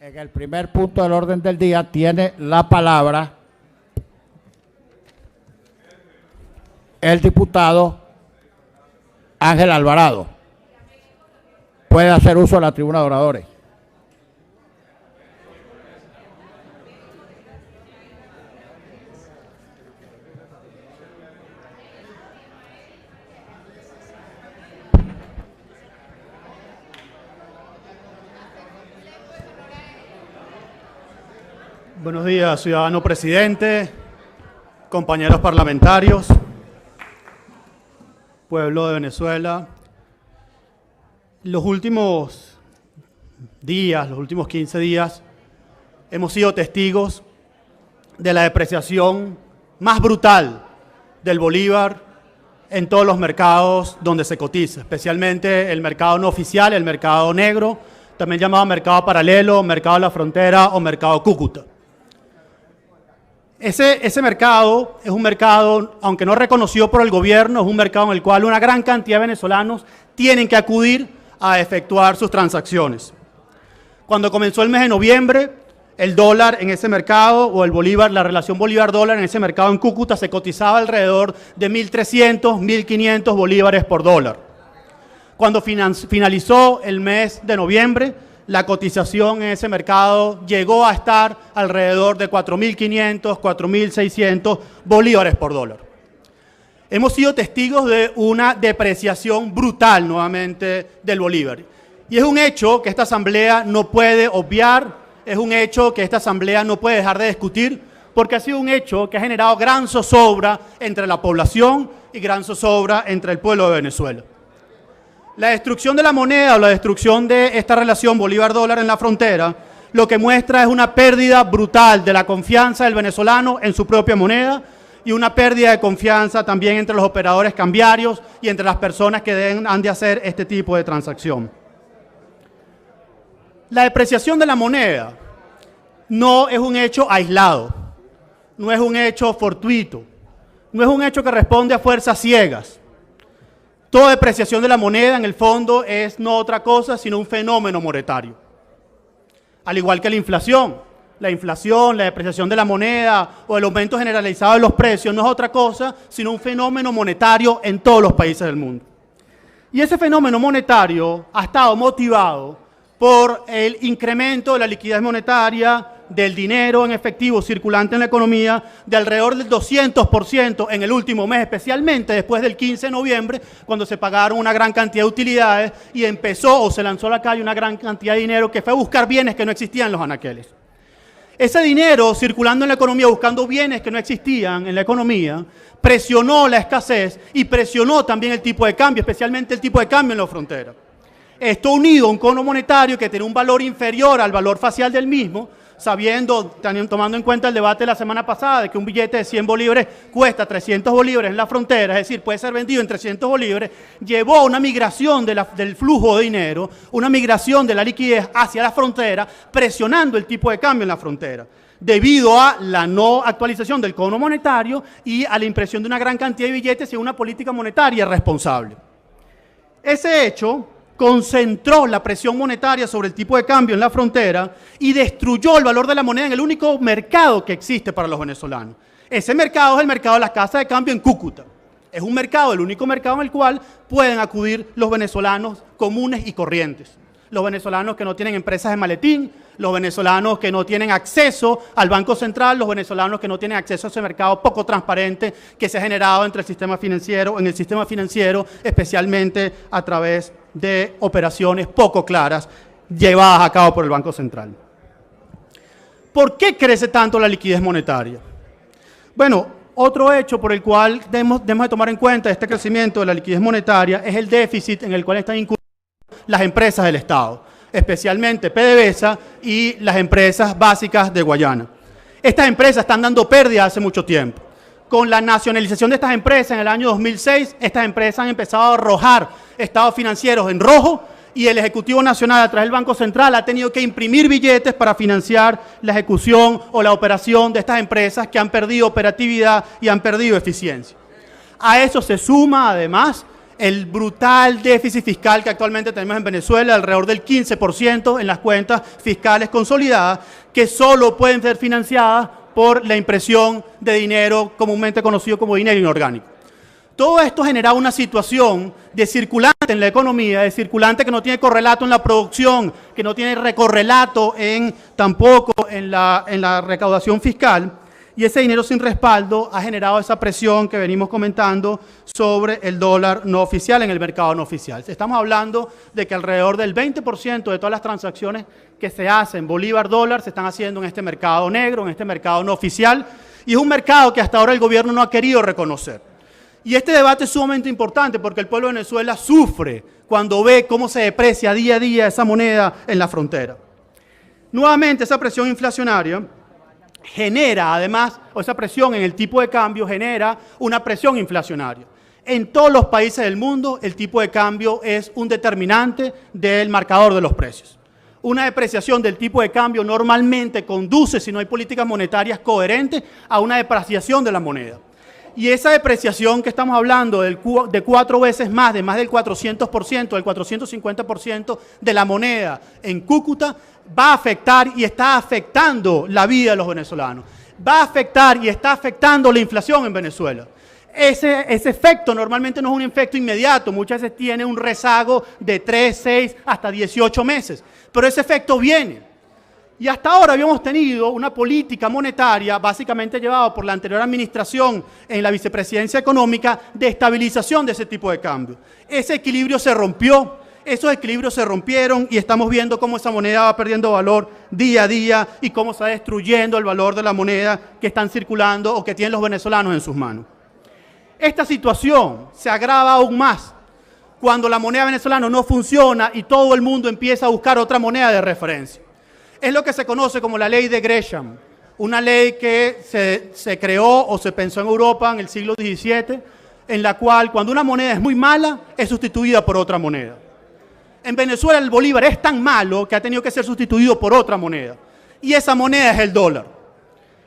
En el primer punto del orden del día tiene la palabra el diputado Ángel Alvarado. Puede hacer uso de la tribuna de oradores. Buenos días, ciudadano presidente, compañeros parlamentarios, pueblo de Venezuela. Los últimos días, los últimos 15 días, hemos sido testigos de la depreciación más brutal del bolívar en todos los mercados donde se cotiza, especialmente el mercado no oficial, el mercado negro, también llamado mercado paralelo, mercado de la frontera o mercado Cúcuta. Ese mercado es un mercado, aunque no reconocido por el gobierno, es un mercado en el cual una gran cantidad de venezolanos tienen que acudir a efectuar sus transacciones. Cuando comenzó el mes de noviembre, el dólar en ese mercado, o el bolívar, la relación bolívar-dólar en ese mercado en Cúcuta se cotizaba alrededor de 1.300, 1.500 bolívares por dólar. Cuando finalizó el mes de noviembre, la cotización en ese mercado llegó a estar alrededor de 4.500, 4.600 bolívares por dólar. Hemos sido testigos de una depreciación brutal nuevamente del bolívar. Y es un hecho que esta asamblea no puede obviar, es un hecho que esta asamblea no puede dejar de discutir, porque ha sido un hecho que ha generado gran zozobra entre la población y gran zozobra entre el pueblo de Venezuela. La destrucción de la moneda o la destrucción de esta relación bolívar-dólar en la frontera lo que muestra es una pérdida brutal de la confianza del venezolano en su propia moneda y una pérdida de confianza también entre los operadores cambiarios y entre las personas que han de hacer este tipo de transacción. La depreciación de la moneda no es un hecho aislado, no es un hecho fortuito, no es un hecho que responde a fuerzas ciegas. Toda depreciación de la moneda, en el fondo, es no otra cosa sino un fenómeno monetario. Al igual que la inflación, la depreciación de la moneda o el aumento generalizado de los precios no es otra cosa sino un fenómeno monetario en todos los países del mundo. Y ese fenómeno monetario ha estado motivado por el incremento de la liquidez monetaria, del dinero en efectivo circulante en la economía, de alrededor del 200% en el último mes, especialmente después del 15 de noviembre, cuando se pagaron una gran cantidad de utilidades y empezó o se lanzó a la calle una gran cantidad de dinero que fue a buscar bienes que no existían en los anaqueles. Ese dinero circulando en la economía, buscando bienes que no existían en la economía, presionó la escasez y presionó también el tipo de cambio, especialmente el tipo de cambio en la frontera. Esto unido a un cono monetario que tiene un valor inferior al valor facial del mismo, tomando en cuenta el debate de la semana pasada de que un billete de 100 bolívares cuesta 300 bolívares en la frontera, es decir, puede ser vendido en 300 bolívares, llevó a una migración del flujo de dinero, una migración de la liquidez hacia la frontera, presionando el tipo de cambio en la frontera, debido a la no actualización del cono monetario y a la impresión de una gran cantidad de billetes y a una política monetaria irresponsable. Ese hecho concentró la presión monetaria sobre el tipo de cambio en la frontera y destruyó el valor de la moneda en el único mercado que existe para los venezolanos. Ese mercado es el mercado de las casas de cambio en Cúcuta. Es un mercado, el único mercado en el cual pueden acudir los venezolanos comunes y corrientes. Los venezolanos que no tienen empresas de maletín, los venezolanos que no tienen acceso al Banco Central, los venezolanos que no tienen acceso a ese mercado poco transparente que se ha generado en el sistema financiero, especialmente a través de operaciones poco claras llevadas a cabo por el Banco Central. ¿Por qué crece tanto la liquidez monetaria? Bueno, otro hecho por el cual debemos de tomar en cuenta este crecimiento de la liquidez monetaria es el déficit en el cual están incurriendo las empresas del Estado, especialmente PDVSA y las empresas básicas de Guayana. Estas empresas están dando pérdidas hace mucho tiempo. Con la nacionalización de estas empresas en el año 2006, estas empresas han empezado a arrojar estados financieros en rojo y el Ejecutivo Nacional a través del Banco Central ha tenido que imprimir billetes para financiar la ejecución o la operación de estas empresas que han perdido operatividad y han perdido eficiencia. A eso se suma además el brutal déficit fiscal que actualmente tenemos en Venezuela, alrededor del 15% en las cuentas fiscales consolidadas, que solo pueden ser financiadas por la impresión de dinero comúnmente conocido como dinero inorgánico. Todo esto genera una situación de circulante en la economía, de circulante que no tiene correlato en la producción, que no tiene correlato tampoco en la recaudación fiscal, y ese dinero sin respaldo ha generado esa presión que venimos comentando sobre el dólar no oficial en el mercado no oficial. Estamos hablando de que alrededor del 20% de todas las transacciones que se hacen bolívar-dólar se están haciendo en este mercado negro, en este mercado no oficial, y es un mercado que hasta ahora el gobierno no ha querido reconocer. Y este debate es sumamente importante porque el pueblo de Venezuela sufre cuando ve cómo se deprecia día a día esa moneda en la frontera. Nuevamente, esa presión inflacionaria genera, además, o esa presión en el tipo de cambio genera una presión inflacionaria. En todos los países del mundo, el tipo de cambio es un determinante del marcador de los precios. Una depreciación del tipo de cambio normalmente conduce, si no hay políticas monetarias coherentes, a una depreciación de la moneda. Y esa depreciación que estamos hablando de 4 veces más, de más del 400%, del 450% de la moneda en Cúcuta, va a afectar y está afectando la vida de los venezolanos. Va a afectar y está afectando la inflación en Venezuela. Ese efecto normalmente no es un efecto inmediato, muchas veces tiene un rezago de 3, 6, hasta 18 meses, pero ese efecto viene. Y hasta ahora habíamos tenido una política monetaria básicamente llevada por la anterior administración en la vicepresidencia económica de estabilización de ese tipo de cambio. Ese equilibrio se rompió, esos equilibrios se rompieron y estamos viendo cómo esa moneda va perdiendo valor día a día y cómo se va destruyendo el valor de la moneda que están circulando o que tienen los venezolanos en sus manos. Esta situación se agrava aún más cuando la moneda venezolana no funciona y todo el mundo empieza a buscar otra moneda de referencia. Es lo que se conoce como la ley de Gresham, una ley que se creó o se pensó en Europa en el siglo XVII, en la cual cuando una moneda es muy mala, es sustituida por otra moneda. En Venezuela el bolívar es tan malo que ha tenido que ser sustituido por otra moneda, y esa moneda es el dólar.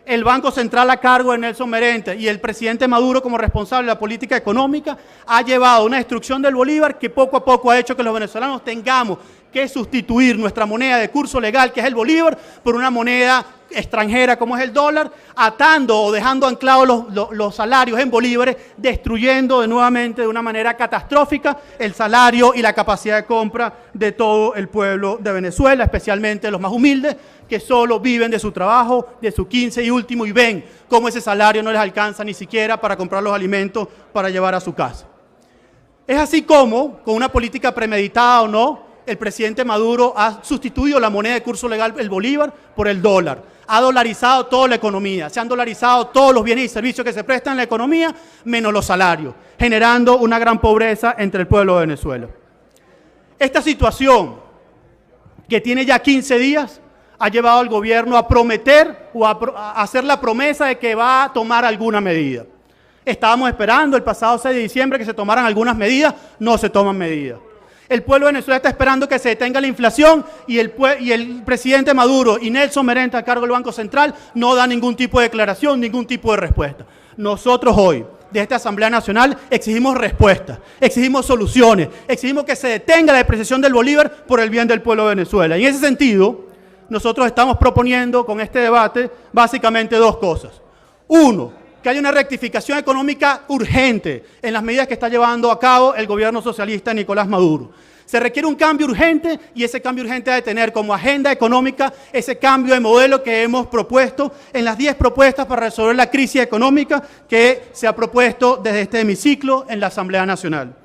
El Banco Central a cargo de Nelson Merente y el presidente Maduro como responsable de la política económica ha llevado a una destrucción del bolívar que poco a poco ha hecho que los venezolanos tengamos que sustituir nuestra moneda de curso legal, que es el bolívar, por una moneda extranjera como es el dólar, atando o dejando anclados los salarios en bolívares, destruyendo nuevamente de una manera catastrófica el salario y la capacidad de compra de todo el pueblo de Venezuela, especialmente los más humildes, que solo viven de su trabajo, de su 15 y último, y ven cómo ese salario no les alcanza ni siquiera para comprar los alimentos para llevar a su casa. Es así como, con una política premeditada o no, el presidente Maduro ha sustituido la moneda de curso legal, el bolívar, por el dólar. Ha dolarizado toda la economía, se han dolarizado todos los bienes y servicios que se prestan en la economía, menos los salarios, generando una gran pobreza entre el pueblo de Venezuela. Esta situación, que tiene ya 15 días, ha llevado al gobierno a prometer o a hacer la promesa de que va a tomar alguna medida. Estábamos esperando el pasado 6 de diciembre que se tomaran algunas medidas, no se toman medidas. El pueblo de Venezuela está esperando que se detenga la inflación y el presidente Maduro y Nelson Merente a cargo del Banco Central no dan ningún tipo de declaración, ningún tipo de respuesta. Nosotros hoy, de esta Asamblea Nacional, exigimos respuestas, exigimos soluciones, exigimos que se detenga la depreciación del bolívar por el bien del pueblo de Venezuela. Y en ese sentido, nosotros estamos proponiendo con este debate básicamente 2 cosas. Uno, que haya una rectificación económica urgente en las medidas que está llevando a cabo el gobierno socialista de Nicolás Maduro. Se requiere un cambio urgente y ese cambio urgente ha de tener como agenda económica ese cambio de modelo que hemos propuesto en las 10 propuestas para resolver la crisis económica que se ha propuesto desde este hemiciclo en la Asamblea Nacional.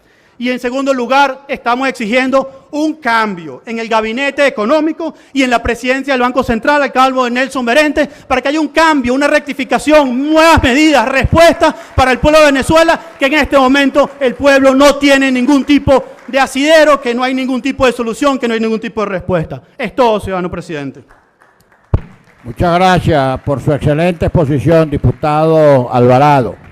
Y en segundo lugar, estamos exigiendo un cambio en el gabinete económico y en la presidencia del Banco Central a cargo de Nelson Merente para que haya un cambio, una rectificación, nuevas medidas, respuestas para el pueblo de Venezuela, que en este momento el pueblo no tiene ningún tipo de asidero, que no hay ningún tipo de solución, que no hay ningún tipo de respuesta. Es todo, ciudadano presidente. Muchas gracias por su excelente exposición, diputado Alvarado.